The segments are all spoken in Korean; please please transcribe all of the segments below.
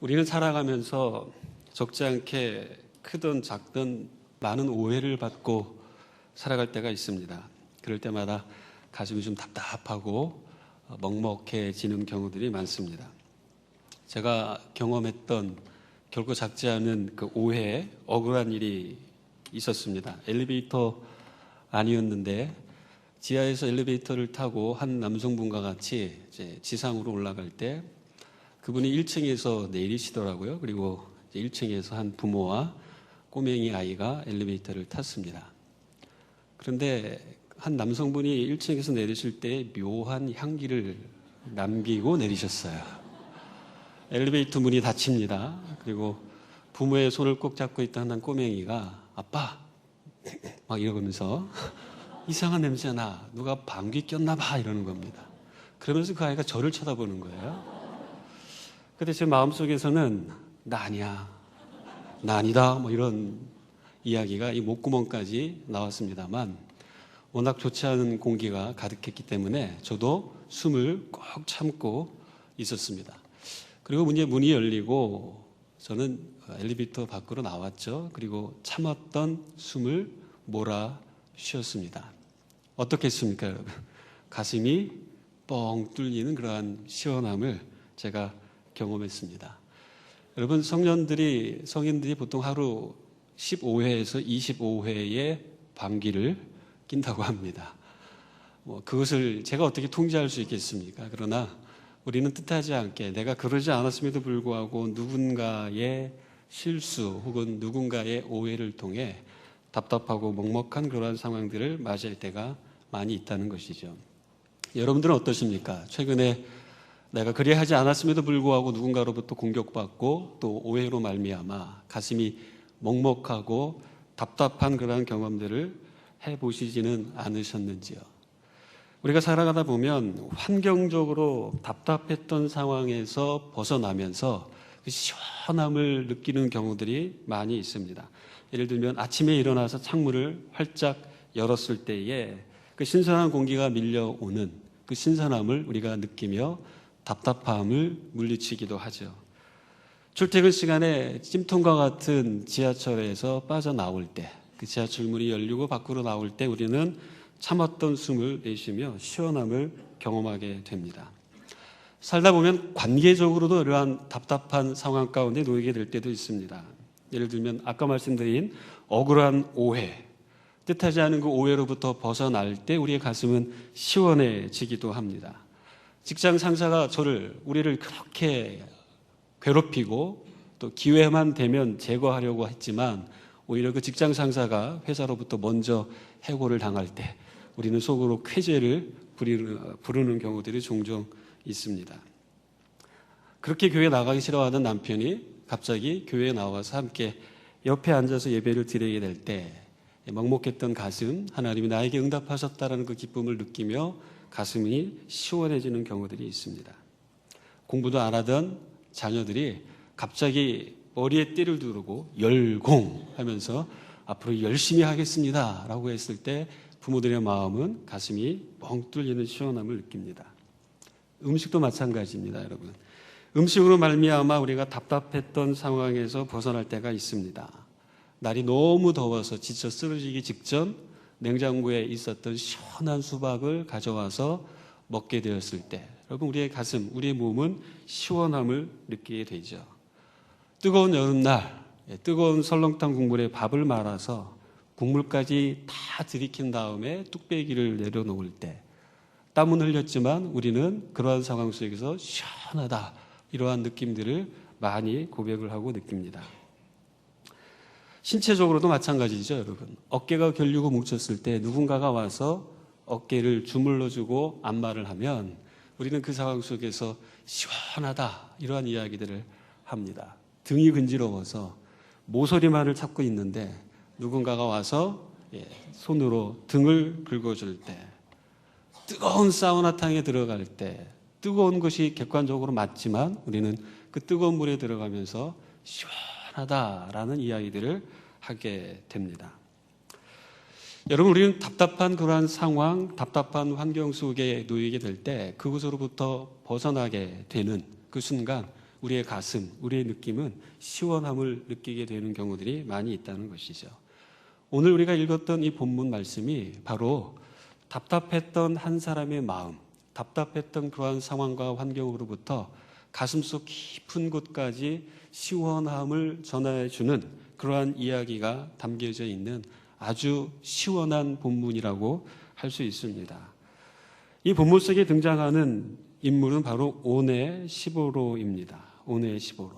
우리는 살아가면서 적지 않게 크든 작든 많은 오해를 받고 살아갈 때가 있습니다. 그럴 때마다 가슴이 좀 답답하고 먹먹해지는 경우들이 많습니다. 제가 경험했던 결코 작지 않은 그 오해, 억울한 일이 있었습니다. 엘리베이터 아니었는데 지하에서 엘리베이터를 타고 한 남성분과 같이 이제 지상으로 올라갈 때 그분이 1층에서 내리시더라고요. 그리고 1층에서 한 부모와 꼬맹이 아이가 엘리베이터를 탔습니다. 그런데 한 남성분이 1층에서 내리실 때 묘한 향기를 남기고 내리셨어요. 엘리베이터 문이 닫힙니다. 그리고 부모의 손을 꼭 잡고 있던 한 꼬맹이가 아빠! 막 이러면서 이상한 냄새 나. 누가 방귀 꼈나 봐. 이러는 겁니다. 그러면서 그 아이가 저를 쳐다보는 거예요. 근데 제 마음속에서는 나 아니야. 나 아니다. 뭐 이런 이야기가 이 목구멍까지 나왔습니다만 워낙 좋지 않은 공기가 가득했기 때문에 저도 숨을 꼭 참고 있었습니다. 그리고 문이 열리고 저는 엘리베이터 밖으로 나왔죠. 그리고 참았던 숨을 몰아 쉬었습니다. 어떻겠습니까, 여러분? 가슴이 뻥 뚫리는 그러한 시원함을 제가 경험했습니다. 여러분, 성인들이 보통 하루 15회에서 25회의 방귀를 낀다고 합니다. 그것을 제가 어떻게 통제할 수 있겠습니까? 그러나 우리는 뜻하지 않게 내가 그러지 않았음에도 불구하고 누군가의 실수 혹은 누군가의 오해를 통해 답답하고 먹먹한 그러한 상황들을 맞이할 때가 많이 있다는 것이죠. 여러분들은 어떠십니까? 최근에 내가 그리 하지 않았음에도 불구하고 누군가로부터 공격받고 또 오해로 말미암아 가슴이 먹먹하고 답답한 그러한 경험들을 해보시지는 않으셨는지요? 우리가 살아가다 보면 환경적으로 답답했던 상황에서 벗어나면서 그 시원함을 느끼는 경우들이 많이 있습니다. 예를 들면 아침에 일어나서 창문을 활짝 열었을 때에 그 신선한 공기가 밀려오는 그 신선함을 우리가 느끼며 답답함을 물리치기도 하죠. 출퇴근 시간에 찜통과 같은 지하철에서 빠져나올 때, 그 지하철 문이 열리고 밖으로 나올 때 우리는 참았던 숨을 내쉬며 시원함을 경험하게 됩니다. 살다 보면 관계적으로도 이러한 답답한 상황 가운데 놓이게 될 때도 있습니다. 예를 들면 아까 말씀드린 억울한 오해, 뜻하지 않은 그 오해로부터 벗어날 때 우리의 가슴은 시원해지기도 합니다. 직장 상사가 우리를 그렇게 괴롭히고 또 기회만 되면 제거하려고 했지만 오히려 그 직장 상사가 회사로부터 먼저 해고를 당할 때 우리는 속으로 쾌재를 부르는 경우들이 종종 있습니다. 그렇게 교회 나가기 싫어하는 남편이 갑자기 교회에 나와서 함께 옆에 앉아서 예배를 드리게 될 때 먹먹했던 가슴, 하나님이 나에게 응답하셨다는 그 기쁨을 느끼며 가슴이 시원해지는 경우들이 있습니다. 공부도 안 하던 자녀들이 갑자기 머리에 띠를 두르고 열공 하면서 앞으로 열심히 하겠습니다 라고 했을 때 부모들의 마음은 가슴이 뻥 뚫리는 시원함을 느낍니다. 음식도 마찬가지입니다, 여러분. 음식으로 말미암아 우리가 답답했던 상황에서 벗어날 때가 있습니다. 날이 너무 더워서 지쳐 쓰러지기 직전 냉장고에 있었던 시원한 수박을 가져와서 먹게 되었을 때 여러분, 우리의 가슴, 우리의 몸은 시원함을 느끼게 되죠. 뜨거운 여름날 뜨거운 설렁탕 국물에 밥을 말아서 국물까지 다 들이킨 다음에 뚝배기를 내려놓을 때 땀은 흘렸지만 우리는 그러한 상황 속에서 시원하다, 이러한 느낌들을 많이 고백을 하고 느낍니다. 신체적으로도 마찬가지죠, 여러분. 어깨가 결리고 뭉쳤을 때 누군가가 와서 어깨를 주물러주고 안마를 하면 우리는 그 상황 속에서 시원하다, 이러한 이야기들을 합니다. 등이 근지러워서 모서리만을 찾고 있는데 누군가가 와서 손으로 등을 긁어줄 때, 뜨거운 사우나탕에 들어갈 때 뜨거운 것이 객관적으로 맞지만 우리는 그 뜨거운 물에 들어가면서 시원하다라는 이야기들을 하게 됩니다. 여러분, 우리는 답답한 그러한 상황, 답답한 환경 속에 놓이게 될 때 그것으로부터 벗어나게 되는 그 순간 우리의 가슴, 우리의 느낌은 시원함을 느끼게 되는 경우들이 많이 있다는 것이죠. 오늘 우리가 읽었던 이 본문 말씀이 바로 답답했던 한 사람의 마음, 답답했던 그러한 상황과 환경으로부터 가슴속 깊은 곳까지 시원함을 전해 주는 그러한 이야기가 담겨져 있는 아주 시원한 본문이라고 할 수 있습니다. 이 본문 속에 등장하는 인물은 바로 오네시보로입니다. 오네시보로.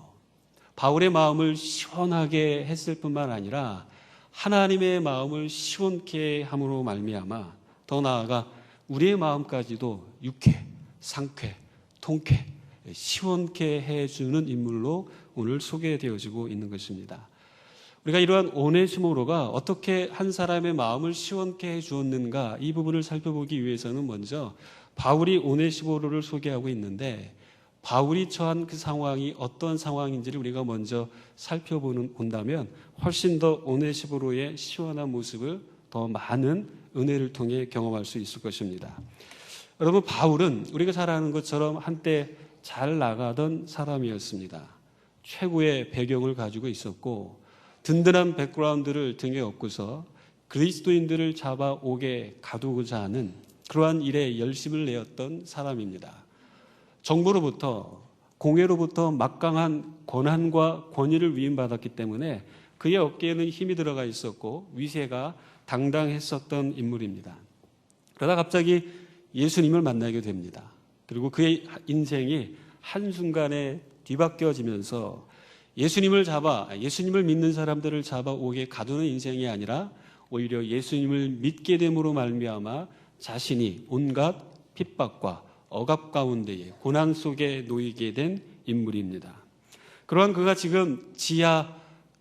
바울의 마음을 시원하게 했을 뿐만 아니라 하나님의 마음을 시원케 함으로 말미암아 더 나아가 우리의 마음까지도 유쾌, 상쾌, 통쾌, 시원케 해주는 인물로 오늘 소개되어지고 있는 것입니다. 우리가 이러한 오네시모로가 어떻게 한 사람의 마음을 시원케 해주었는가 이 부분을 살펴보기 위해서는 먼저 바울이 오네시모로를 소개하고 있는데 바울이 처한 그 상황이 어떤 상황인지를 우리가 먼저 살펴본다면 훨씬 더 오네시모로의 시원한 모습을 더 많은 은혜를 통해 경험할 수 있을 것입니다. 여러분, 바울은 우리가 잘 아는 것처럼 한때 잘 나가던 사람이었습니다. 최고의 배경을 가지고 있었고 든든한 백그라운드를 등에 업고서 그리스도인들을 잡아오게 가두고자 하는 그러한 일에 열심을 내었던 사람입니다. 정부로부터 공회로부터 막강한 권한과 권위를 위임받았기 때문에 그의 어깨에는 힘이 들어가 있었고 위세가 당당했었던 인물입니다. 그러다 갑자기 예수님을 만나게 됩니다. 그리고 그의 인생이 한순간에 뒤바뀌어지면서 예수님을 믿는 사람들을 잡아오게 가두는 인생이 아니라 오히려 예수님을 믿게 됨으로 말미암아 자신이 온갖 핍박과 억압 가운데에 고난 속에 놓이게 된 인물입니다. 그러한 그가 지금 지하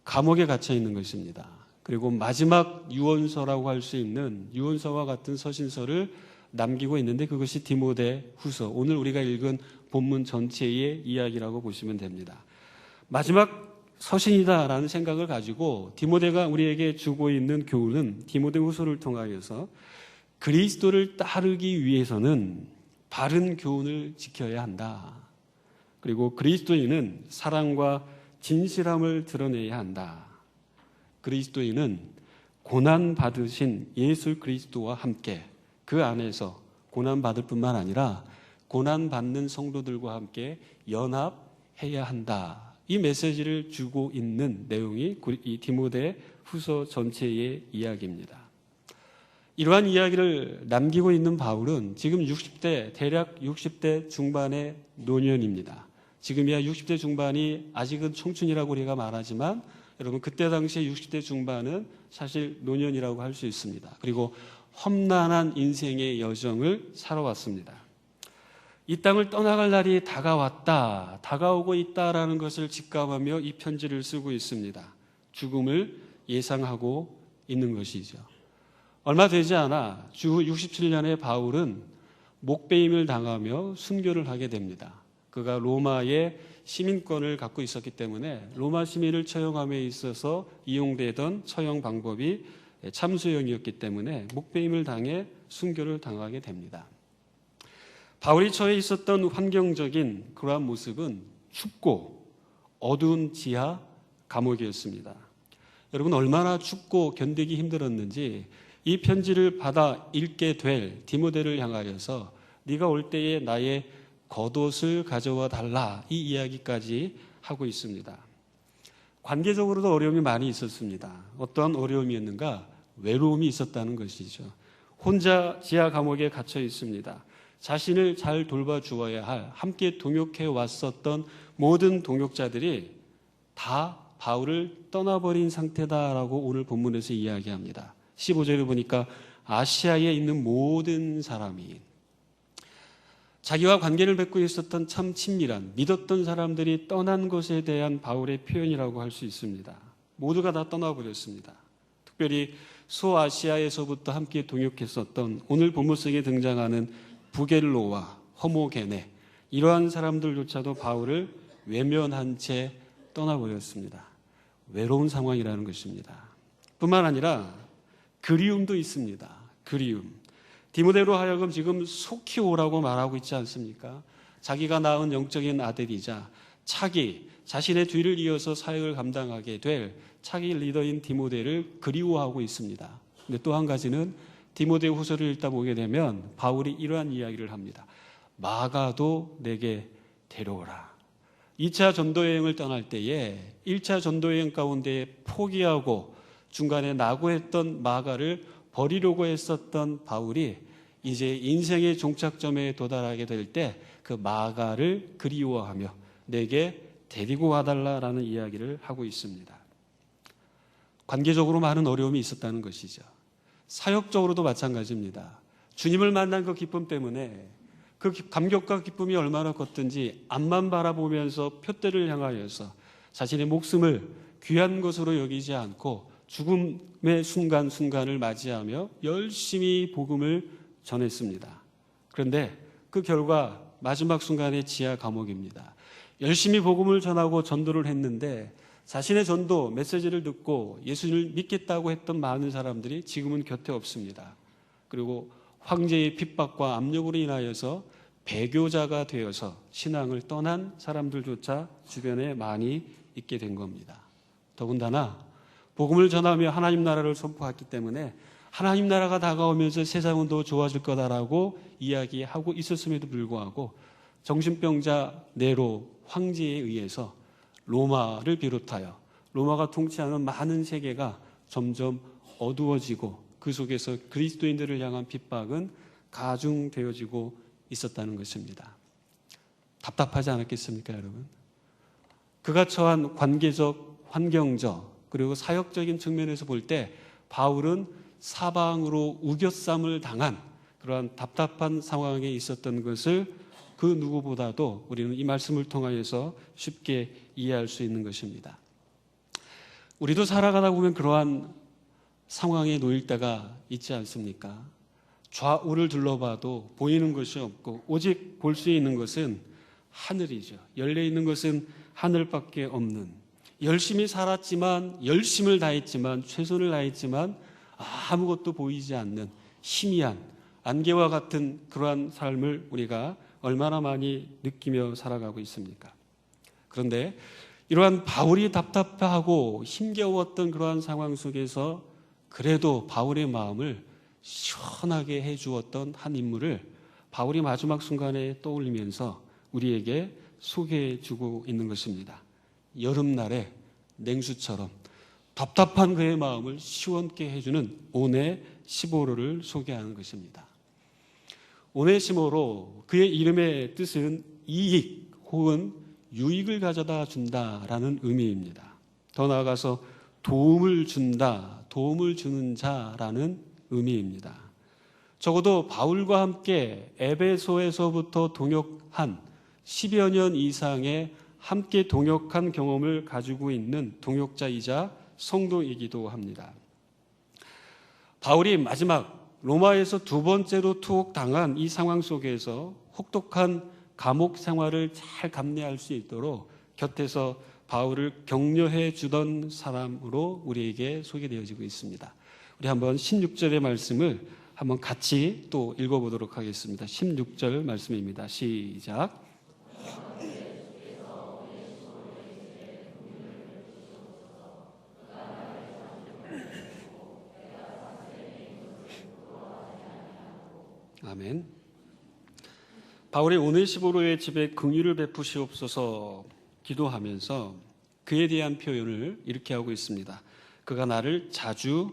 감옥에 갇혀 있는 것입니다. 그리고 마지막 유언서라고 할 수 있는 유언서와 같은 서신서를 남기고 있는데 그것이 디모데후서, 오늘 우리가 읽은 본문 전체의 이야기라고 보시면 됩니다. 마지막 서신이다라는 생각을 가지고 디모데가 우리에게 주고 있는 교훈은 디모데후서를 통하여서 그리스도를 따르기 위해서는 바른 교훈을 지켜야 한다. 그리고 그리스도인은 사랑과 진실함을 드러내야 한다. 그리스도인은 고난받으신 예수 그리스도와 함께 그 안에서 고난받을 뿐만 아니라 고난받는 성도들과 함께 연합해야 한다. 이 메시지를 주고 있는 내용이 이 디모데 후서 전체의 이야기입니다. 이러한 이야기를 남기고 있는 바울은 지금 대략 60대 중반의 노년입니다. 지금이야 60대 중반이 아직은 청춘이라고 우리가 말하지만 여러분 그때 당시에 60대 중반은 사실 노년이라고 할 수 있습니다. 그리고 험난한 인생의 여정을 살아왔습니다. 이 땅을 떠나갈 날이 다가오고 있다라는 것을 직감하며 이 편지를 쓰고 있습니다. 죽음을 예상하고 있는 것이죠. 얼마 되지 않아 주 67년에 바울은 목배임을 당하며 순교를 하게 됩니다. 그가 로마의 시민권을 갖고 있었기 때문에 로마 시민을 처형함에 있어서 이용되던 처형 방법이 참수형이었기 때문에 목배임을 당해 순교를 당하게 됩니다. 바울이 처해 있었던 환경적인 그러한 모습은 춥고 어두운 지하 감옥이었습니다. 여러분 얼마나 춥고 견디기 힘들었는지 이 편지를 받아 읽게 될 디모데를 향하여서 네가 올 때에 나의 겉옷을 가져와 달라 이 이야기까지 하고 있습니다. 관계적으로도 어려움이 많이 있었습니다. 어떠한 어려움이었는가? 외로움이 있었다는 것이죠. 혼자 지하 감옥에 갇혀 있습니다. 자신을 잘 돌봐주어야 할 함께 동역해 왔었던 모든 동역자들이 다 바울을 떠나버린 상태다라고 오늘 본문에서 이야기합니다. 15절을 보니까 아시아에 있는 모든 사람이 자기와 관계를 맺고 있었던 참 친밀한 믿었던 사람들이 떠난 것에 대한 바울의 표현이라고 할 수 있습니다. 모두가 다 떠나버렸습니다. 특별히 소아시아에서부터 함께 동역했었던 오늘 본문 속에 등장하는 부겔로와 허모게네 이러한 사람들조차도 바울을 외면한 채 떠나버렸습니다. 외로운 상황이라는 것입니다. 뿐만 아니라 그리움도 있습니다. 그리움. 디모데로 하여금 지금 속히 오라고 말하고 있지 않습니까? 자기가 낳은 영적인 아들이자 자신의 뒤를 이어서 사역을 감당하게 될 차기 리더인 디모데를 그리워하고 있습니다. 근데 또 한 가지는 디모데 후서를 읽다 보게 되면 바울이 이러한 이야기를 합니다. 마가도 내게 데려오라. 2차 전도여행을 떠날 때에 1차 전도여행 가운데 포기하고 중간에 낙오했던 마가를 버리려고 했었던 바울이 이제 인생의 종착점에 도달하게 될 때 그 마가를 그리워하며 내게 데리고 와달라라는 이야기를 하고 있습니다. 관계적으로 많은 어려움이 있었다는 것이죠. 사역적으로도 마찬가지입니다. 주님을 만난 그 기쁨 때문에 그 감격과 기쁨이 얼마나 컸든지 앞만 바라보면서 표대를 향하여서 자신의 목숨을 귀한 것으로 여기지 않고 죽음의 순간순간을 맞이하며 열심히 복음을 전했습니다. 그런데 그 결과 마지막 순간에 지하 감옥입니다. 열심히 복음을 전하고 전도를 했는데 자신의 전도 메시지를 듣고 예수님을 믿겠다고 했던 많은 사람들이 지금은 곁에 없습니다. 그리고 황제의 핍박과 압력으로 인하여서 배교자가 되어서 신앙을 떠난 사람들조차 주변에 많이 있게 된 겁니다. 더군다나 복음을 전하며 하나님 나라를 선포했기 때문에 하나님 나라가 다가오면서 세상은 더 좋아질 거다라고 이야기하고 있었음에도 불구하고 정신병자 네로 황제에 의해서 로마를 비롯하여 로마가 통치하는 많은 세계가 점점 어두워지고 그 속에서 그리스도인들을 향한 핍박은 가중되어지고 있었다는 것입니다. 답답하지 않았겠습니까, 여러분? 그가 처한 관계적, 환경적, 그리고 사역적인 측면에서 볼 때 바울은 사방으로 우겨쌈을 당한 그러한 답답한 상황에 있었던 것을 그 누구보다도 우리는 이 말씀을 통하여서 쉽게 이해할 수 있는 것입니다. 우리도 살아가다 보면 그러한 상황에 놓일 때가 있지 않습니까? 좌우를 둘러봐도 보이는 것이 없고 오직 볼 수 있는 것은 하늘이죠. 열려있는 것은 하늘밖에 없는, 열심히 살았지만, 열심을 다했지만, 최선을 다했지만 아무것도 보이지 않는 희미한 안개와 같은 그러한 삶을 우리가 얼마나 많이 느끼며 살아가고 있습니까? 그런데 이러한 바울이 답답하고 힘겨웠던 그러한 상황 속에서 그래도 바울의 마음을 시원하게 해주었던 한 인물을 바울이 마지막 순간에 떠올리면서 우리에게 소개해주고 있는 것입니다. 여름날의 냉수처럼 답답한 그의 마음을 시원케 해주는 오네시모로를 소개하는 것입니다. 오네시모로, 그의 이름의 뜻은 이익 혹은 유익을 가져다 준다라는 의미입니다. 더 나아가서 도움을 준다, 도움을 주는 자라는 의미입니다. 적어도 바울과 함께 에베소에서부터 동역한 10여 년 이상의 함께 동역한 경험을 가지고 있는 동역자이자 성도이기도 합니다. 바울이 마지막 로마에서 두 번째로 투옥당한 이 상황 속에서 혹독한 감옥 생활을 잘 감내할 수 있도록 곁에서 바울을 격려해 주던 사람으로 우리에게 소개되어지고 있습니다. 우리 한번 16절의 말씀을 한번 같이 또 읽어보도록 하겠습니다. 16절 말씀입니다. 시작. 아멘. 바울이 오네시모로의 집에 긍휼을 베푸시옵소서 기도하면서 그에 대한 표현을 이렇게 하고 있습니다. 그가 나를 자주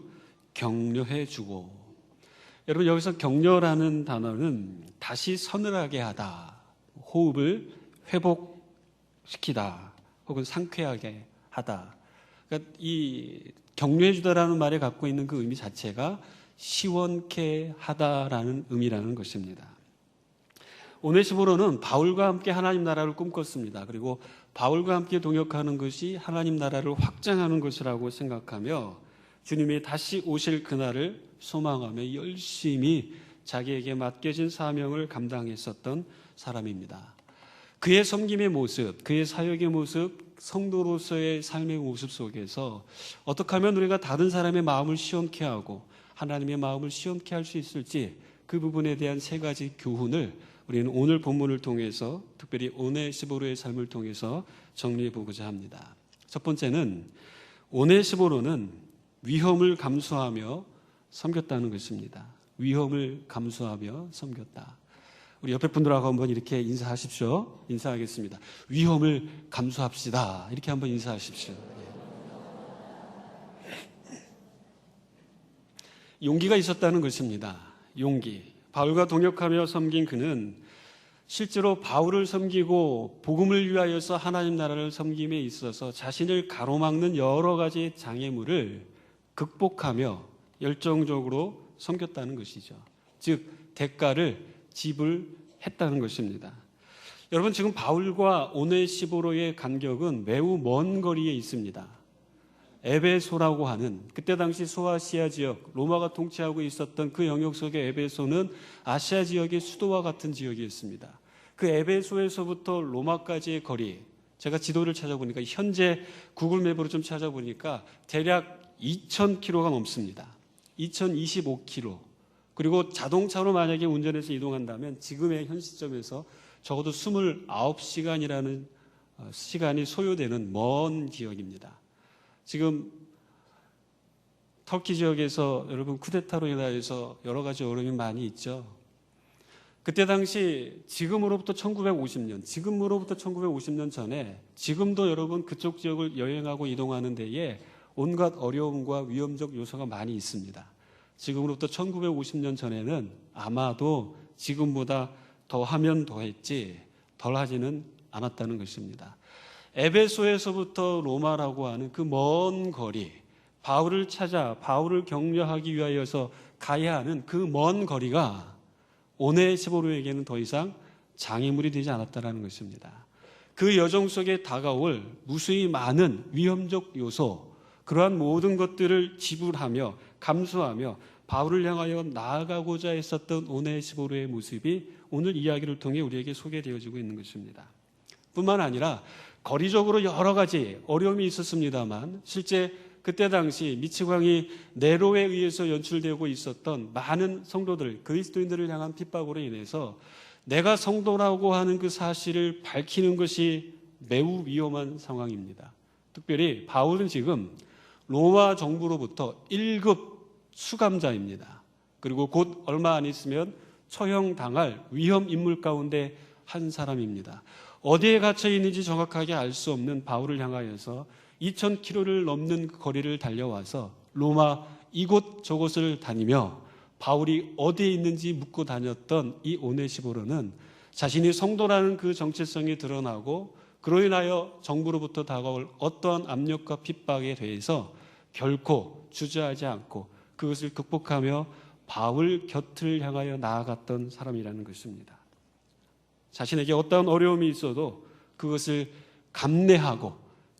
격려해 주고. 여러분, 여기서 격려라는 단어는 다시 서늘하게 하다, 호흡을 회복시키다, 혹은 상쾌하게 하다. 그러니까 이 격려해 주다라는 말에 갖고 있는 그 의미 자체가 시원케 하다라는 의미라는 것입니다. 오네시모로는 바울과 함께 하나님 나라를 꿈꿨습니다. 그리고 바울과 함께 동역하는 것이 하나님 나라를 확장하는 것이라고 생각하며 주님이 다시 오실 그날을 소망하며 열심히 자기에게 맡겨진 사명을 감당했었던 사람입니다. 그의 섬김의 모습, 그의 사역의 모습, 성도로서의 삶의 모습 속에서 어떻게 하면 우리가 다른 사람의 마음을 시원케 하고 하나님의 마음을 시원케 할 수 있을지 그 부분에 대한 세 가지 교훈을 우리는 오늘 본문을 통해서 특별히 오네시보로의 삶을 통해서 정리해 보고자 합니다. 첫 번째는 오네시보로는 위험을 감수하며 섬겼다는 것입니다. 위험을 감수하며 섬겼다. 우리 옆에 분들하고 한번 이렇게 인사하십시오. 인사하겠습니다. 위험을 감수합시다. 이렇게 한번 인사하십시오. 용기가 있었다는 것입니다. 용기. 바울과 동역하며 섬긴 그는 실제로 바울을 섬기고 복음을 위하여서 하나님 나라를 섬김에 있어서 자신을 가로막는 여러 가지 장애물을 극복하며 열정적으로 섬겼다는 것이죠. 즉 대가를 지불했다는 것입니다. 여러분, 지금 바울과 오네시보로의 간격은 매우 먼 거리에 있습니다. 에베소라고 하는, 그때 당시 소아시아 지역, 로마가 통치하고 있었던 그 영역 속의 에베소는 아시아 지역의 수도와 같은 지역이었습니다. 그 에베소에서부터 로마까지의 거리, 제가 지도를 찾아보니까 현재 구글맵으로 좀 찾아보니까 대략 2,000km가 넘습니다. 2,025km. 그리고 자동차로 만약에 운전해서 이동한다면 지금의 현 시점에서 적어도 29시간이라는 시간이 소요되는 먼 지역입니다. 지금 터키 지역에서 여러분 쿠데타로 인하여서 여러 가지 어려움이 많이 있죠. 그때 당시 지금으로부터 1950년 전에 지금도 여러분 그쪽 지역을 여행하고 이동하는 데에 온갖 어려움과 위험적 요소가 많이 있습니다. 지금으로부터 1950년 전에는 아마도 지금보다 더하면 더했지 덜하지는 않았다는 것입니다. 에베소에서부터 로마라고 하는 그 먼 거리, 바울을 찾아 바울을 격려하기 위하여서 가야 하는 그 먼 거리가 오네시보로에게는 더 이상 장애물이 되지 않았다는 것입니다. 그 여정 속에 다가올 무수히 많은 위험적 요소, 그러한 모든 것들을 지불하며 감수하며 바울을 향하여 나아가고자 했었던 오네시보로의 모습이 오늘 이야기를 통해 우리에게 소개되어지고 있는 것입니다. 뿐만 아니라 거리적으로 여러 가지 어려움이 있었습니다만 실제 그때 당시 미치광이 네로에 의해서 연출되고 있었던 많은 성도들, 그리스도인들을 향한 핍박으로 인해서 내가 성도라고 하는 그 사실을 밝히는 것이 매우 위험한 상황입니다. 특별히 바울은 지금 로마 정부로부터 1급 수감자입니다. 그리고 곧 얼마 안 있으면 처형당할 위험 인물 가운데 한 사람입니다. 어디에 갇혀 있는지 정확하게 알 수 없는 바울을 향하여서 2,000km를 넘는 거리를 달려와서 로마 이곳 저곳을 다니며 바울이 어디에 있는지 묻고 다녔던 이 오네시보로는 자신이 성도라는 그 정체성이 드러나고 그로 인하여 정부로부터 다가올 어떠한 압력과 핍박에 대해서 결코 주저하지 않고 그것을 극복하며 바울 곁을 향하여 나아갔던 사람이라는 것입니다. 자신에게 어떠한 어려움이 있어도 그것을 감내하고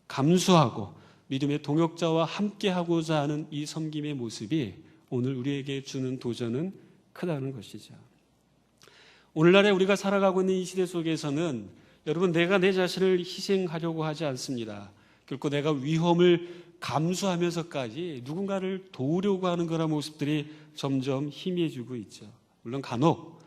감수하고 믿음의 동역자와 함께하고자 하는 이 섬김의 모습이 오늘 우리에게 주는 도전은 크다는 것이죠. 오늘날에 우리가 살아가고 있는 이 시대 속에서는 여러분, 내가 내 자신을 희생하려고 하지 않습니다. 결코 내가 위험을 감수하면서까지 누군가를 도우려고 하는 그런 모습들이 점점 희미해지고 있죠. 물론 간혹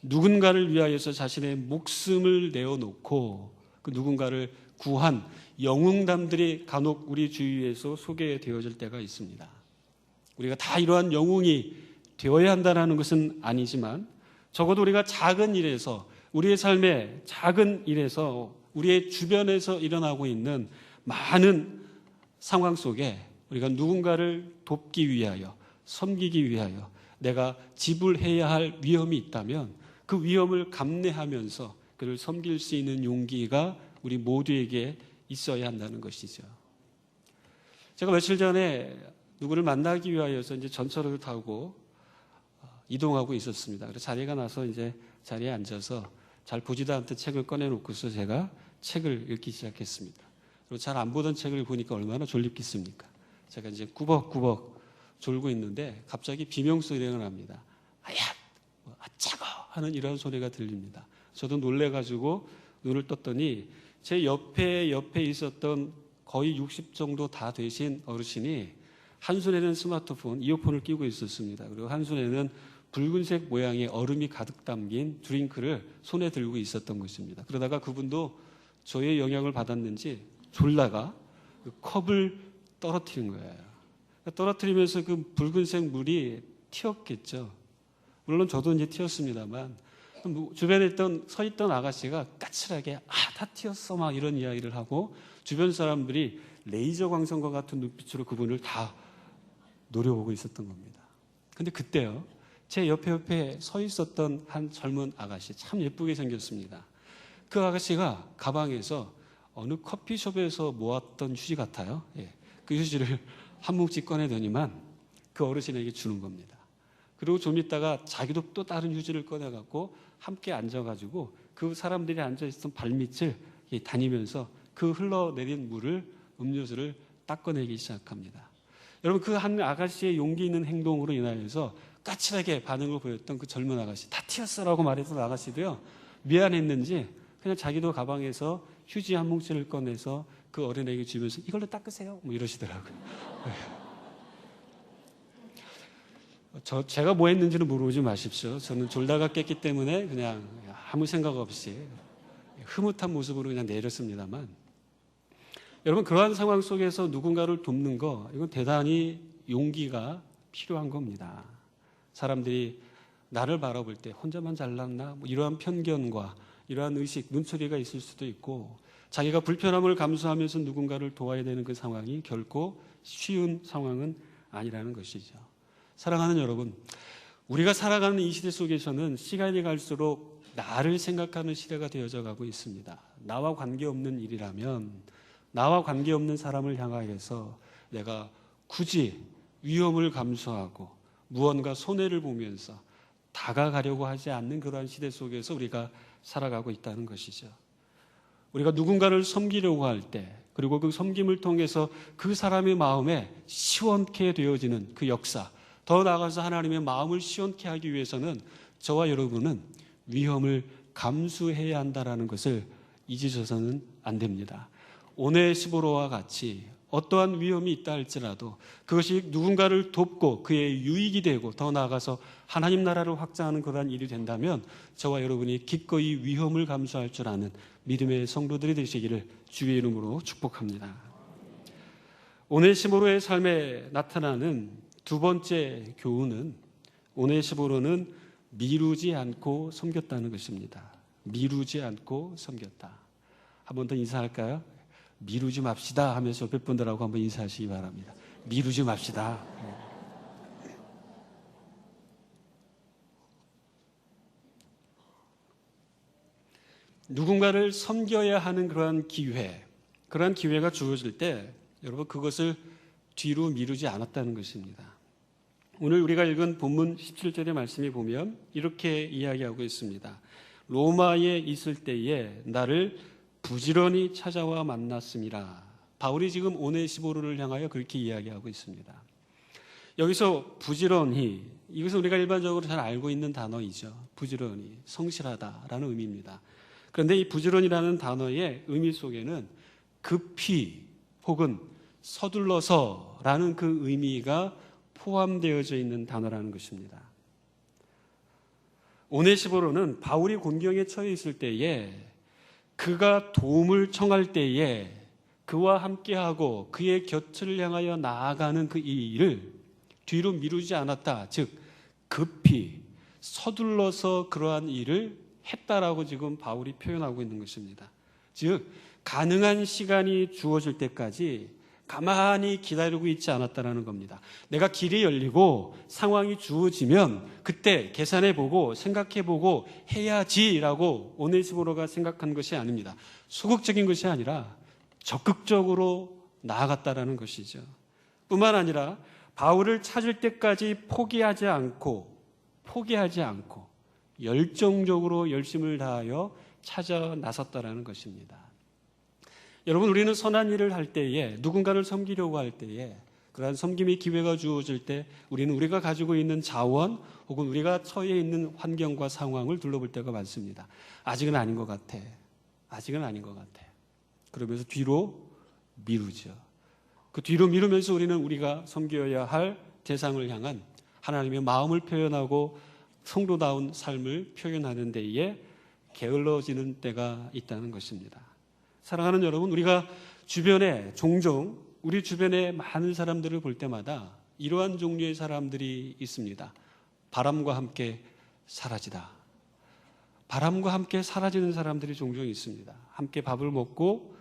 누군가를 위하여서 자신의 목숨을 내어놓고 그 누군가를 구한 영웅담들이 간혹 우리 주위에서 소개되어질 때가 있습니다. 우리가 다 이러한 영웅이 되어야 한다는 것은 아니지만 적어도 우리가 작은 일에서, 우리의 삶의 작은 일에서, 우리의 주변에서 일어나고 있는 많은 상황 속에 우리가 누군가를 돕기 위하여, 섬기기 위하여 내가 지불해야 할 위험이 있다면 그 위험을 감내하면서 그를 섬길 수 있는 용기가 우리 모두에게 있어야 한다는 것이죠. 제가 며칠 전에 누구를 만나기 위하여서 이제 전철을 타고 이동하고 있었습니다. 그래서 자리가 나서 이제 자리에 앉아서 잘 보지도 않던 책을 꺼내놓고서 제가 책을 읽기 시작했습니다. 그리고 잘 안 보던 책을 보니까 얼마나 졸립겠습니까? 제가 이제 꾸벅꾸벅 졸고 있는데 갑자기 비명소리가 납니다. 아야! 차고! 하는 이런 소리가 들립니다. 저도 놀래가지고 눈을 떴더니 제 옆에 있었던 거의 60 정도 다 되신 어르신이 한 손에는 스마트폰, 이어폰을 끼고 있었습니다. 그리고 한 손에는 붉은색 모양의 얼음이 가득 담긴 드링크를 손에 들고 있었던 것입니다. 그러다가 그분도 저의 영향을 받았는지 졸다가 그 컵을 떨어뜨린 거예요. 떨어뜨리면서 그 붉은색 물이 튀었겠죠. 물론 저도 이제 튀었습니다만, 주변에 서 있던 아가씨가 까칠하게 다 튀었어 막 이런 이야기를 하고, 주변 사람들이 레이저 광선과 같은 눈빛으로 그분을 다 노려보고 있었던 겁니다. 근데 그때요, 제 옆에 서 있었던 한 젊은 아가씨, 참 예쁘게 생겼습니다. 그 아가씨가 가방에서 어느 커피숍에서 모았던 휴지 같아요. 그 휴지를 한 뭉치 꺼내더니만 그 어르신에게 주는 겁니다. 그리고 좀 있다가 자기도 또 다른 휴지를 꺼내갖고 함께 앉아가지고 그 사람들이 앉아있던 발밑을 다니면서 그 흘러내린 음료수를 닦아내기 시작합니다. 여러분, 그 한 아가씨의 용기 있는 행동으로 인하여서 까칠하게 반응을 보였던 그 젊은 아가씨, 다 튀었어라고 말했던 아가씨도요, 미안했는지 그냥 자기도 가방에서 휴지 한 뭉치를 꺼내서 그 어린애에게 주면서 이걸로 닦으세요 뭐 이러시더라고요. 제가 뭐 했는지는 물어보지 마십시오. 저는 졸다가 깼기 때문에 그냥 아무 생각 없이 흐뭇한 모습으로 그냥 내렸습니다만, 여러분, 그러한 상황 속에서 누군가를 돕는 거, 이건 대단히 용기가 필요한 겁니다. 사람들이 나를 바라볼 때 혼자만 잘났나? 뭐 이러한 편견과 이러한 의식, 눈초리가 있을 수도 있고, 자기가 불편함을 감수하면서 누군가를 도와야 되는 그 상황이 결코 쉬운 상황은 아니라는 것이죠. 사랑하는 여러분, 우리가 살아가는 이 시대 속에서는 시간이 갈수록 나를 생각하는 시대가 되어져 가고 있습니다. 나와 관계없는 일이라면, 나와 관계없는 사람을 향하여서 내가 굳이 위험을 감수하고 무언가 손해를 보면서 다가가려고 하지 않는 그러한 시대 속에서 우리가 살아가고 있다는 것이죠. 우리가 누군가를 섬기려고 할 때, 그리고 그 섬김을 통해서 그 사람의 마음에 시원케 되어지는 그 역사, 더 나아가서 하나님의 마음을 시원케 하기 위해서는 저와 여러분은 위험을 감수해야 한다는 것을 잊으셔서는 안 됩니다. 오네시보로와 같이 어떠한 위험이 있다 할지라도 그것이 누군가를 돕고 그의 유익이 되고 더 나아가서 하나님 나라를 확장하는 그러한 일이 된다면 저와 여러분이 기꺼이 위험을 감수할 줄 아는 믿음의 성도들이 되시기를 주의 이름으로 축복합니다. 오네시보로의 삶에 나타나는 두 번째 교훈은, 오네시보로는 미루지 않고 섬겼다는 것입니다. 미루지 않고 섬겼다. 한 번 더 인사할까요? 미루지 맙시다 하면서 옆에 분들하고 한번 인사하시기 바랍니다. 미루지 맙시다. 누군가를 섬겨야 하는 그러한 기회가 주어질 때 여러분, 그것을 뒤로 미루지 않았다는 것입니다. 오늘 우리가 읽은 본문 17절의 말씀에 보면 이렇게 이야기하고 있습니다. 로마에 있을 때에 나를 부지런히 찾아와 만났음이라. 바울이 지금 오네시보로를 향하여 그렇게 이야기하고 있습니다. 여기서 부지런히, 이것은 우리가 일반적으로 잘 알고 있는 단어이죠. 부지런히, 성실하다라는 의미입니다. 그런데 이 부지런이라는 단어의 의미 속에는 급히 혹은 서둘러서라는 그 의미가 포함되어져 있는 단어라는 것입니다. 오네시보로는 바울이 곤경에 처해 있을 때에, 그가 도움을 청할 때에 그와 함께하고 그의 곁을 향하여 나아가는 그 일을 뒤로 미루지 않았다. 즉 급히 서둘러서 그러한 일을 했다라고 지금 바울이 표현하고 있는 것입니다. 즉 가능한 시간이 주어질 때까지 가만히 기다리고 있지 않았다는 겁니다. 내가 길이 열리고 상황이 주어지면 그때 계산해보고 생각해보고 해야지라고 오네시보로가 생각한 것이 아닙니다. 소극적인 것이 아니라 적극적으로 나아갔다는 것이죠. 뿐만 아니라 바울을 찾을 때까지 포기하지 않고 열정적으로 열심을 다하여 찾아 나섰다는 것입니다. 여러분, 우리는 선한 일을 할 때에, 누군가를 섬기려고 할 때에, 그러한 섬김의 기회가 주어질 때 우리는 우리가 가지고 있는 자원 혹은 우리가 처해 있는 환경과 상황을 둘러볼 때가 많습니다. 아직은 아닌 것 같아. 그러면서 뒤로 미루죠. 그 뒤로 미루면서 우리는 우리가 섬겨야 할 대상을 향한 하나님의 마음을 표현하고 성도다운 삶을 표현하는 데에 게을러지는 때가 있다는 것입니다. 사랑하는 여러분, 우리가 주변에 종종 우리 주변에 많은 사람들을 볼 때마다 이러한 종류의 사람들이 있습니다. 바람과 함께 사라지다. 바람과 함께 사라지는 사람들이 종종 있습니다. 함께 밥을 먹고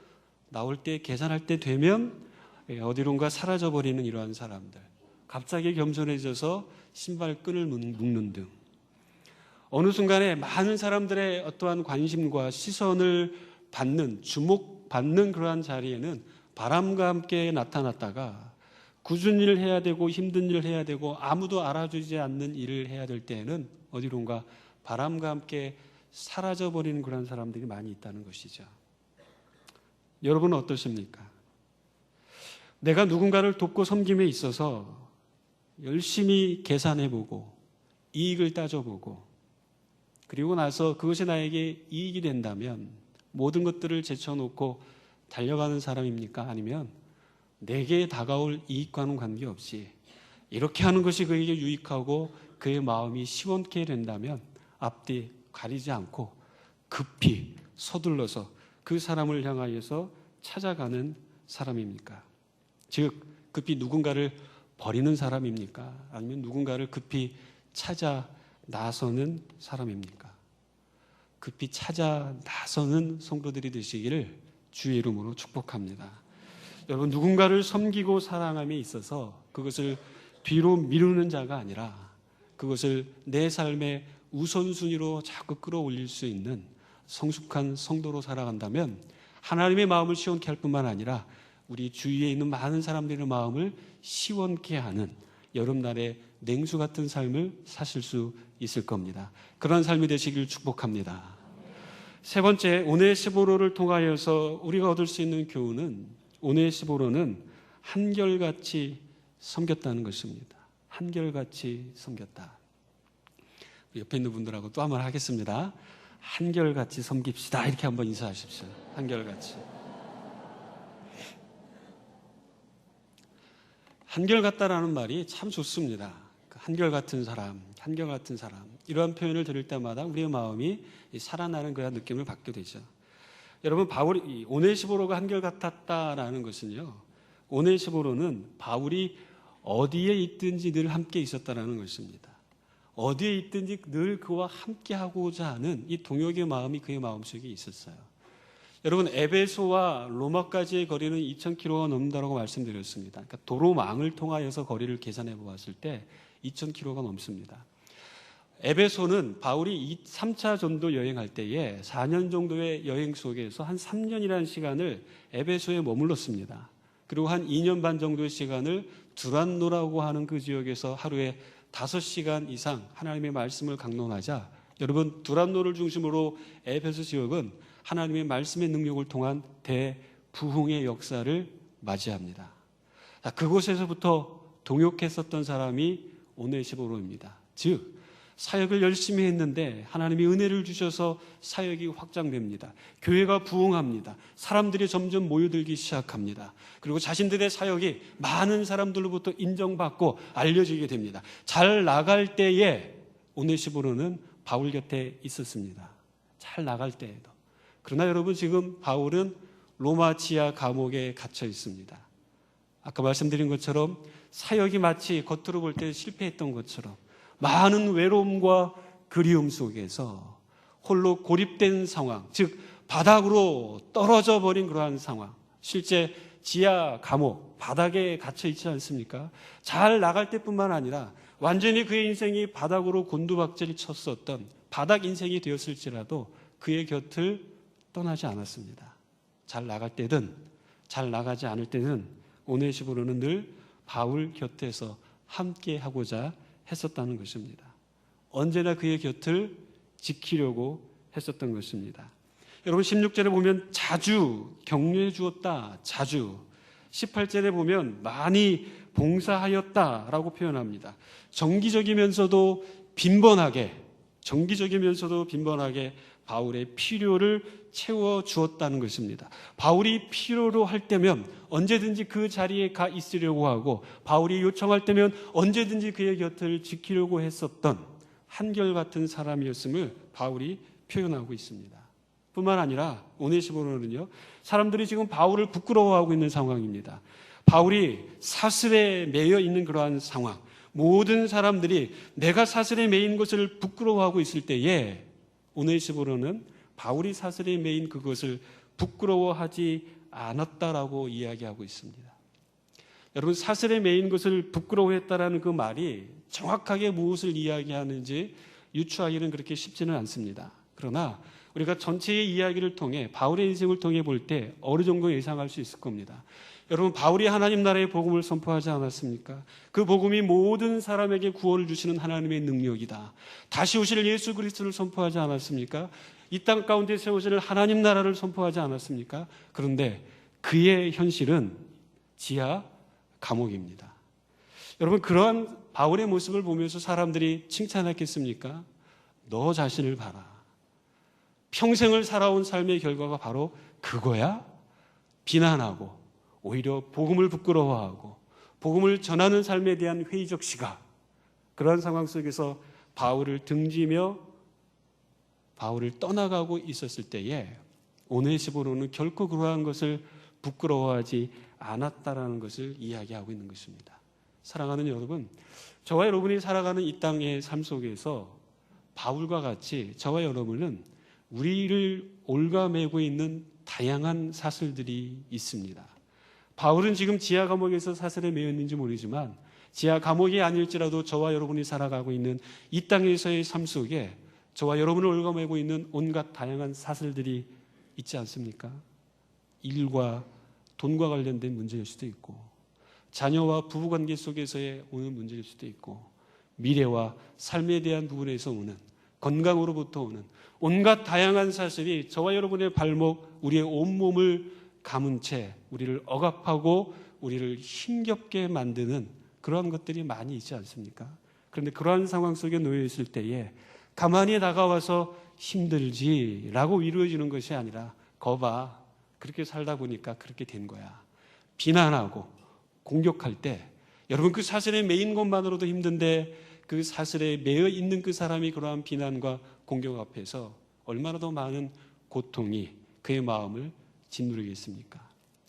나올 때 계산할 때 되면 어디론가 사라져버리는 이러한 사람들. 갑자기 겸손해져서 신발끈을 묶는 등 어느 순간에 많은 사람들의 어떠한 관심과 시선을 받는, 주목받는 그러한 자리에는 바람과 함께 나타났다가 굳은 일을 해야 되고 힘든 일을 해야 되고 아무도 알아주지 않는 일을 해야 될 때에는 어디론가 바람과 함께 사라져버리는 그런 사람들이 많이 있다는 것이죠. 여러분은 어떠십니까? 내가 누군가를 돕고 섬김에 있어서 열심히 계산해보고 이익을 따져보고 그리고 나서 그것이 나에게 이익이 된다면 모든 것들을 제쳐놓고 달려가는 사람입니까? 아니면 내게 다가올 이익과는 관계없이 이렇게 하는 것이 그에게 유익하고 그의 마음이 시원케 된다면 앞뒤 가리지 않고 급히 서둘러서 그 사람을 향하여서 찾아가는 사람입니까? 즉 급히 누군가를 버리는 사람입니까? 아니면 누군가를 급히 찾아 나서는 사람입니까? 급히 찾아 나서는 성도들이 되시기를 주의 이름으로 축복합니다. 여러분, 누군가를 섬기고 사랑함에 있어서 그것을 뒤로 미루는 자가 아니라 그것을 내 삶의 우선순위로 자꾸 끌어올릴 수 있는 성숙한 성도로 살아간다면 하나님의 마음을 시원케 할 뿐만 아니라 우리 주위에 있는 많은 사람들의 마음을 시원케 하는 여름날의 냉수 같은 삶을 사실 수 있을 겁니다. 그런 삶이 되시길 축복합니다. 세 번째, 오네시보로를 통하여서 우리가 얻을 수 있는 교훈은 오네시보로는 한결같이 섬겼다는 것입니다. 한결같이 섬겼다. 옆에 있는 분들하고 또 한번 하겠습니다. 한결같이 섬깁시다. 이렇게 한번 인사하십시오. 한결같이. 한결같다라는 말이 참 좋습니다. 한결같은 사람, 한결같은 사람. 이러한 표현을 들을 때마다 우리의 마음이 살아나는 그런 느낌을 받게 되죠. 여러분, 바울이 오네시보로가 한결같았다라는 것은요, 오네시보로는 바울이 어디에 있든지 늘 함께 있었다라는 것입니다. 어디에 있든지 늘 그와 함께 하고자 하는 이 동역의 마음이 그의 마음속에 있었어요. 여러분, 에베소와 로마까지의 거리는 2,000km가 넘는다고 말씀드렸습니다. 그러니까 도로망을 통하여서 거리를 계산해 보았을 때 2,000km가 넘습니다. 에베소는 바울이 3차 전도 여행할 때에 4년 정도의 여행 속에서 한 3년이라는 시간을 에베소에 머물렀습니다. 그리고 한 2년 반 정도의 시간을 두란노라고 하는 그 지역에서 하루에 5시간 이상 하나님의 말씀을 강론하자, 여러분, 두란노를 중심으로 에베소 지역은 하나님의 말씀의 능력을 통한 대부흥의 역사를 맞이합니다. 그곳에서부터 동역했었던 사람이 오네시보로입니다. 즉 사역을 열심히 했는데 하나님이 은혜를 주셔서 사역이 확장됩니다. 교회가 부흥합니다. 사람들이 점점 모여들기 시작합니다. 그리고 자신들의 사역이 많은 사람들로부터 인정받고 알려지게 됩니다. 잘 나갈 때에 오네시보로는 바울 곁에 있었습니다. 잘 나갈 때에도. 그러나 여러분, 지금 바울은 로마 지하 감옥에 갇혀 있습니다. 아까 말씀드린 것처럼 사역이 마치 겉으로 볼 때 실패했던 것처럼 많은 외로움과 그리움 속에서 홀로 고립된 상황, 즉 바닥으로 떨어져 버린 그러한 상황, 실제 지하 감옥 바닥에 갇혀 있지 않습니까? 잘 나갈 때뿐만 아니라 완전히 그의 인생이 바닥으로 곤두박질을 쳤었던 바닥 인생이 되었을지라도 그의 곁을 떠나지 않았습니다. 잘 나갈 때든 잘 나가지 않을 때는 오네시보로는 늘 바울 곁에서 함께 하고자 했었다는 것입니다. 언제나 그의 곁을 지키려고 했었던 것입니다. 여러분, 16절에 보면 자주 격려해 주었다. 자주. 18절에 보면 많이 봉사하였다라고 표현합니다. 정기적이면서도 빈번하게 바울의 필요를 채워주었다는 것입니다. 바울이 필요로 할 때면 언제든지 그 자리에 가 있으려고 하고 바울이 요청할 때면 언제든지 그의 곁을 지키려고 했었던 한결같은 사람이었음을 바울이 표현하고 있습니다. 뿐만 아니라 오네시모로는요, 사람들이 지금 바울을 부끄러워하고 있는 상황입니다. 바울이 사슬에 매여 있는 그러한 상황, 모든 사람들이 내가 사슬에 매인 것을 부끄러워하고 있을 때에 오네시모로는 바울이 사슬에 매인 그것을 부끄러워하지 않았다라고 이야기하고 있습니다. 여러분, 사슬에 매인 것을 부끄러워했다라는 그 말이 정확하게 무엇을 이야기하는지 유추하기는 그렇게 쉽지는 않습니다. 그러나 우리가 전체의 이야기를 통해 바울의 인생을 통해 볼 때 어느 정도 예상할 수 있을 겁니다. 여러분, 바울이 하나님 나라의 복음을 선포하지 않았습니까? 그 복음이 모든 사람에게 구원을 주시는 하나님의 능력이다. 다시 오실 예수 그리스도를 선포하지 않았습니까? 이 땅 가운데 세워질 하나님 나라를 선포하지 않았습니까? 그런데 그의 현실은 지하 감옥입니다. 여러분, 그러한 바울의 모습을 보면서 사람들이 칭찬했겠습니까? 너 자신을 봐라. 평생을 살아온 삶의 결과가 바로 그거야? 비난하고 오히려 복음을 부끄러워하고 복음을 전하는 삶에 대한 회의적 시각, 그러한 상황 속에서 바울을 등지며 바울을 떠나가고 있었을 때에 오네시모로는 결코 그러한 것을 부끄러워하지 않았다라는 것을 이야기하고 있는 것입니다. 사랑하는 여러분, 저와 여러분이 살아가는 이 땅의 삶 속에서 바울과 같이 저와 여러분은 우리를 올가매고 있는 다양한 사슬들이 있습니다. 바울은 지금 지하 감옥에서 사슬에 매였는지 모르지만 지하 감옥이 아닐지라도 저와 여러분이 살아가고 있는 이 땅에서의 삶 속에 저와 여러분을 올가매고 있는 온갖 다양한 사슬들이 있지 않습니까? 일과 돈과 관련된 문제일 수도 있고, 자녀와 부부관계 속에서의 오는 문제일 수도 있고, 미래와 삶에 대한 부분에서 오는, 건강으로부터 오는 온갖 다양한 사슬이 저와 여러분의 발목, 우리의 온몸을 감은 채 우리를 억압하고 우리를 힘겹게 만드는 그러한 것들이 많이 있지 않습니까? 그런데 그러한 상황 속에 놓여 있을 때에 가만히 다가와서 힘들지라고 위로해 주는 것이 아니라 거봐, 그렇게 살다 보니까 그렇게 된 거야. 비난하고 공격할 때 여러분, 그 사슬에 매인 것만으로도 힘든데 그 사슬에 매여 있는 그 사람이 그러한 비난과 공격 앞에서 얼마나 더 많은 고통이 그의 마음을 짓누르겠습니까?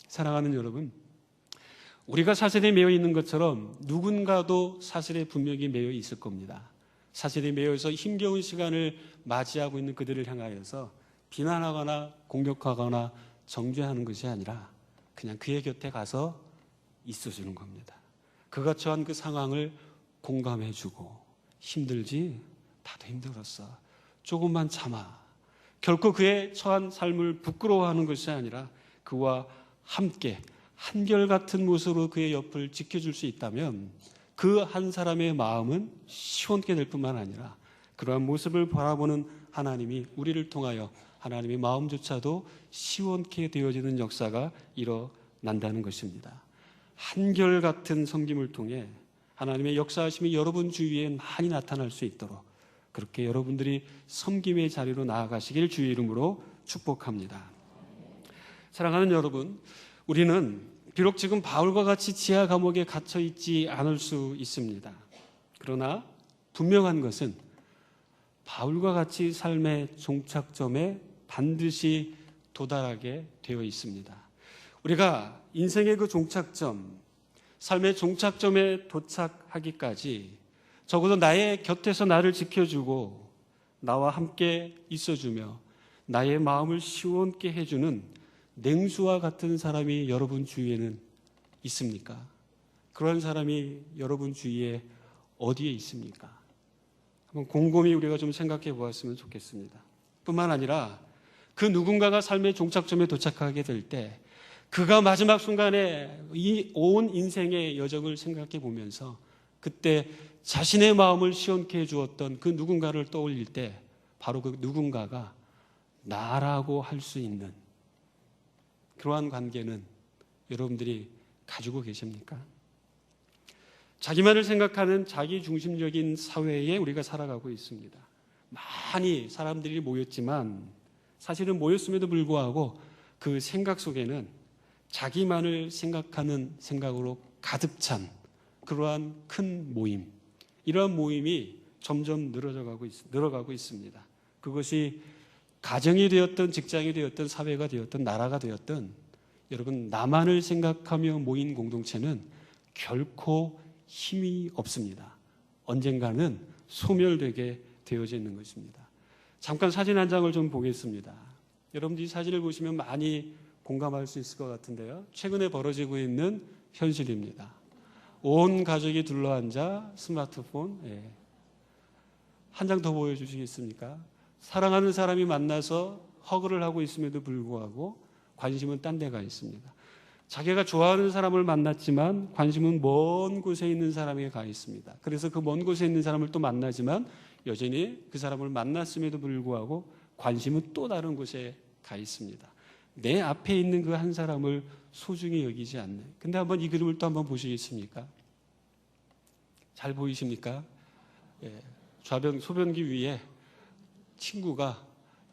사랑하는 여러분, 우리가 사슬에 매여 있는 것처럼 누군가도 사슬에 분명히 매여 있을 겁니다. 사슬에 매여서 힘겨운 시간을 맞이하고 있는 그들을 향하여서 비난하거나 공격하거나 정죄하는 것이 아니라 그냥 그의 곁에 가서 있어주는 겁니다. 그가 처한 그 상황을 공감해주고, 힘들지? 나도 힘들었어. 조금만 참아. 결코 그의 처한 삶을 부끄러워하는 것이 아니라 그와 함께 한결같은 모습으로 그의 옆을 지켜줄 수 있다면 그 한 사람의 마음은 시원케 될 뿐만 아니라 그러한 모습을 바라보는 하나님이 우리를 통하여 하나님의 마음조차도 시원케 되어지는 역사가 일어난다는 것입니다. 한결같은 섬김을 통해 하나님의 역사하심이 여러분 주위에 많이 나타날 수 있도록 그렇게 여러분들이 섬김의 자리로 나아가시길 주의 이름으로 축복합니다. 사랑하는 여러분, 우리는 비록 지금 바울과 같이 지하 감옥에 갇혀 있지 않을 수 있습니다. 그러나 분명한 것은 바울과 같이 삶의 종착점에 반드시 도달하게 되어 있습니다. 우리가 인생의 그 종착점, 삶의 종착점에 도착하기까지 적어도 나의 곁에서 나를 지켜주고 나와 함께 있어주며 나의 마음을 시원케 해주는 냉수와 같은 사람이 여러분 주위에는 있습니까? 그런 사람이 여러분 주위에 어디에 있습니까? 한번 곰곰이 우리가 좀 생각해 보았으면 좋겠습니다. 뿐만 아니라 그 누군가가 삶의 종착점에 도착하게 될 때 그가 마지막 순간에 이 온 인생의 여정을 생각해 보면서 그때 자신의 마음을 시원케 해주었던 그 누군가를 떠올릴 때 바로 그 누군가가 나라고 할 수 있는 그러한 관계는 여러분들이 가지고 계십니까? 자기만을 생각하는 자기중심적인 사회에 우리가 살아가고 있습니다. 많이 사람들이 모였지만 사실은 모였음에도 불구하고 그 생각 속에는 자기만을 생각하는 생각으로 가득 찬 그러한 큰 모임, 이러한 모임이 점점 늘어가고 있습니다. 그것이 가정이 되었든 직장이 되었든 사회가 되었든 나라가 되었든 여러분, 나만을 생각하며 모인 공동체는 결코 힘이 없습니다. 언젠가는 소멸되게 되어져 있는 것입니다. 잠깐 사진 한 장을 좀 보겠습니다. 여러분, 이 사진을 보시면 많이 공감할 수 있을 것 같은데요. 최근에 벌어지고 있는 현실입니다. 온 가족이 둘러앉아 스마트폰, 한 장 더 보여주시겠습니까? 사랑하는 사람이 만나서 허그를 하고 있음에도 불구하고 관심은 딴 데가 있습니다. 자기가 좋아하는 사람을 만났지만 관심은 먼 곳에 있는 사람에게 가 있습니다. 그래서 그 먼 곳에 있는 사람을 또 만나지만 여전히 그 사람을 만났음에도 불구하고 관심은 또 다른 곳에 가 있습니다. 내 앞에 있는 그 한 사람을 소중히 여기지 않는. 근데 한번 이 그림을 또 한번 보시겠습니까? 잘 보이십니까? 소변기 위에 친구가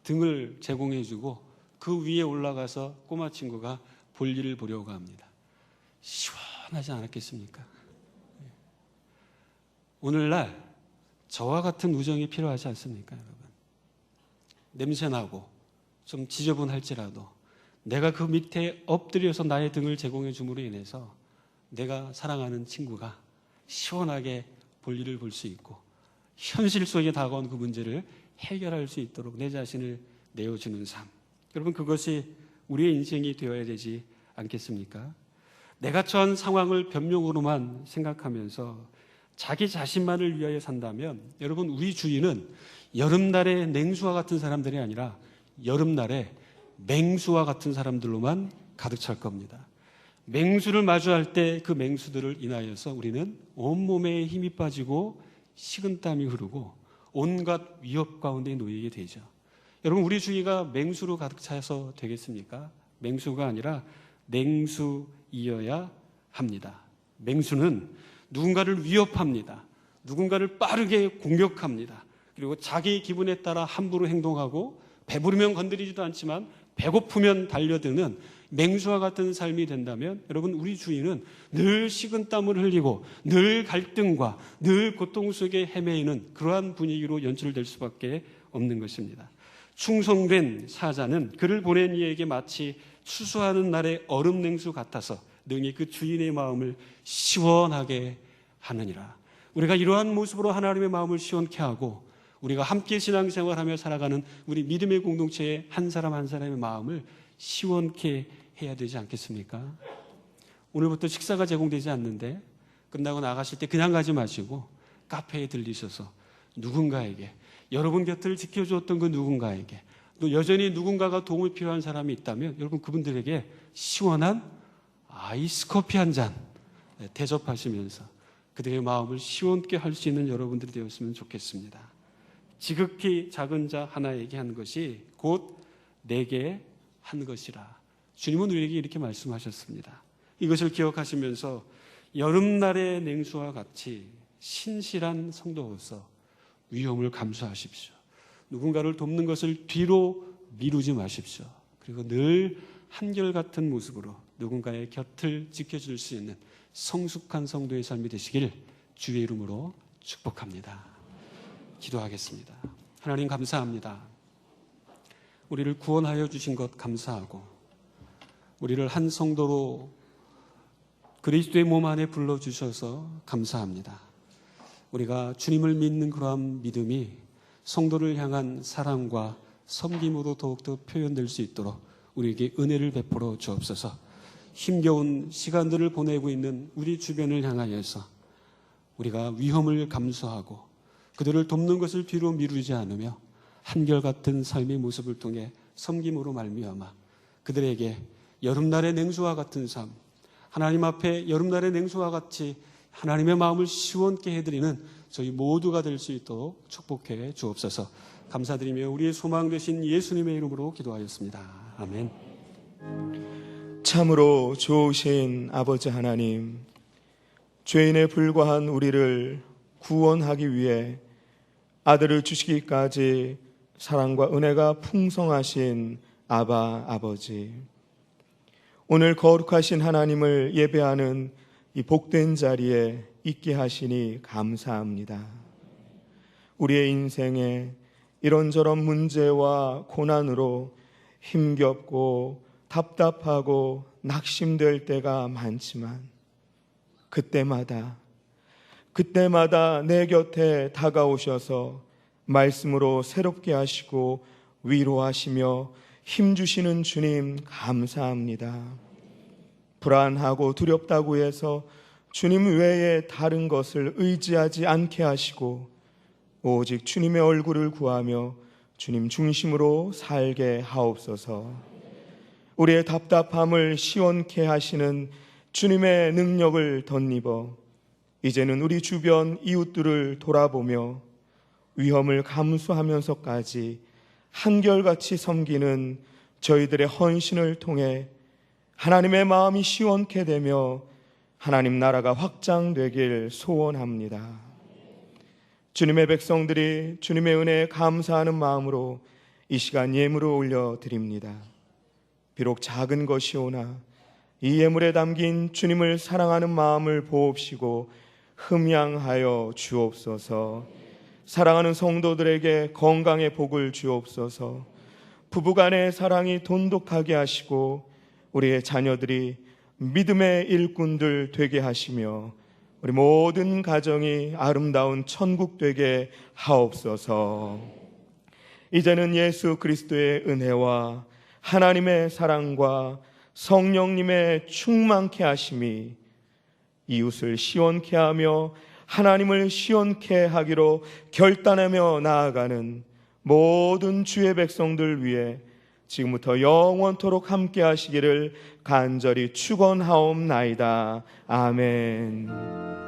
등을 제공해주고 그 위에 올라가서 꼬마 친구가 볼일을 보려고 합니다. 시원하지 않았겠습니까? 오늘날 저와 같은 우정이 필요하지 않습니까, 여러분? 냄새나고 좀 지저분할지라도 내가 그 밑에 엎드려서 나의 등을 제공해 줌으로 인해서 내가 사랑하는 친구가 시원하게 볼일을 볼 수 있고 현실 속에 다가온 그 문제를 해결할 수 있도록 내 자신을 내어주는 삶. 여러분, 그것이 우리의 인생이 되어야 되지 않겠습니까? 내가 처한 상황을 변명으로만 생각하면서 자기 자신만을 위하여 산다면 여러분, 우리 주위는 여름날의 냉수와 같은 사람들이 아니라 여름날에 맹수와 같은 사람들로만 가득 찰 겁니다. 맹수를 마주할 때 그 맹수들을 인하여서 우리는 온몸에 힘이 빠지고 식은땀이 흐르고 온갖 위협 가운데 놓이게 되죠. 여러분, 우리 주위가 맹수로 가득 차서 되겠습니까? 맹수가 아니라 냉수이어야 합니다. 맹수는 누군가를 위협합니다. 누군가를 빠르게 공격합니다. 그리고 자기 기분에 따라 함부로 행동하고 배부르면 건드리지도 않지만 배고프면 달려드는 맹수와 같은 삶이 된다면 여러분, 우리 주위는 늘 식은땀을 흘리고 늘 갈등과 늘 고통 속에 헤매이는 그러한 분위기로 연출될 수밖에 없는 것입니다. 충성된 사자는 그를 보낸 이에게 마치 추수하는 날의 얼음 냉수 같아서 능히 그 주인의 마음을 시원하게 하느니라. 우리가 이러한 모습으로 하나님의 마음을 시원케 하고 우리가 함께 신앙생활하며 살아가는 우리 믿음의 공동체의 한 사람 한 사람의 마음을 시원케 해야 되지 않겠습니까? 오늘부터 식사가 제공되지 않는데 끝나고 나가실 때 그냥 가지 마시고 카페에 들리셔서 누군가에게, 여러분 곁을 지켜주었던 그 누군가에게, 또 여전히 누군가가 도움이 필요한 사람이 있다면 여러분, 그분들에게 시원한 아이스 커피 한 잔 대접하시면서 그들의 마음을 시원케 할 수 있는 여러분들이 되었으면 좋겠습니다. 지극히 작은 자 하나에게 한 것이 곧 내게 한 것이라. 주님은 우리에게 이렇게 말씀하셨습니다. 이것을 기억하시면서 여름날의 냉수와 같이 신실한 성도로서 위험을 감수하십시오. 누군가를 돕는 것을 뒤로 미루지 마십시오. 그리고 늘 한결같은 모습으로 누군가의 곁을 지켜줄 수 있는 성숙한 성도의 삶이 되시길 주의 이름으로 축복합니다. 기도하겠습니다. 하나님, 감사합니다. 우리를 구원하여 주신 것 감사하고 우리를 한 성도로 그리스도의 몸 안에 불러주셔서 감사합니다. 우리가 주님을 믿는 그러한 믿음이 성도를 향한 사랑과 섬김으로 더욱더 표현될 수 있도록 우리에게 은혜를 베풀어 주옵소서. 힘겨운 시간들을 보내고 있는 우리 주변을 향하여서 우리가 위험을 감수하고 그들을 돕는 것을 뒤로 미루지 않으며 한결같은 삶의 모습을 통해 섬김으로 말미암아 그들에게 여름날의 냉수와 같은 삶, 하나님 앞에 여름날의 냉수와 같이 하나님의 마음을 시원케 해드리는 저희 모두가 될 수 있도록 축복해 주옵소서. 감사드리며 우리의 소망 되신 예수님의 이름으로 기도하였습니다. 아멘. 참으로 좋으신 아버지 하나님, 죄인에 불과한 우리를 구원하기 위해 아들을 주시기까지 사랑과 은혜가 풍성하신 아바 아버지, 오늘 거룩하신 하나님을 예배하는 이 복된 자리에 있게 하시니 감사합니다. 우리의 인생에 이런저런 문제와 고난으로 힘겹고 답답하고 낙심될 때가 많지만 그때마다 내 곁에 다가오셔서 말씀으로 새롭게 하시고 위로하시며 힘주시는 주님 감사합니다. 불안하고 두렵다고 해서 주님 외에 다른 것을 의지하지 않게 하시고 오직 주님의 얼굴을 구하며 주님 중심으로 살게 하옵소서. 우리의 답답함을 시원케 하시는 주님의 능력을 덧입어 이제는 우리 주변 이웃들을 돌아보며 위험을 감수하면서까지 한결같이 섬기는 저희들의 헌신을 통해 하나님의 마음이 시원케 되며 하나님 나라가 확장되길 소원합니다. 주님의 백성들이 주님의 은혜에 감사하는 마음으로 이 시간 예물을 올려드립니다. 비록 작은 것이오나 이 예물에 담긴 주님을 사랑하는 마음을 보옵시고 흠양하여 주옵소서. 사랑하는 성도들에게 건강의 복을 주옵소서. 부부간의 사랑이 돈독하게 하시고 우리의 자녀들이 믿음의 일꾼들 되게 하시며 우리 모든 가정이 아름다운 천국 되게 하옵소서. 이제는 예수 그리스도의 은혜와 하나님의 사랑과 성령님의 충만케 하심이 이웃을 시원케 하며 하나님을 시원케 하기로 결단하며 나아가는 모든 주의 백성들 위해 지금부터 영원토록 함께 하시기를 간절히 축원하옵나이다. 아멘.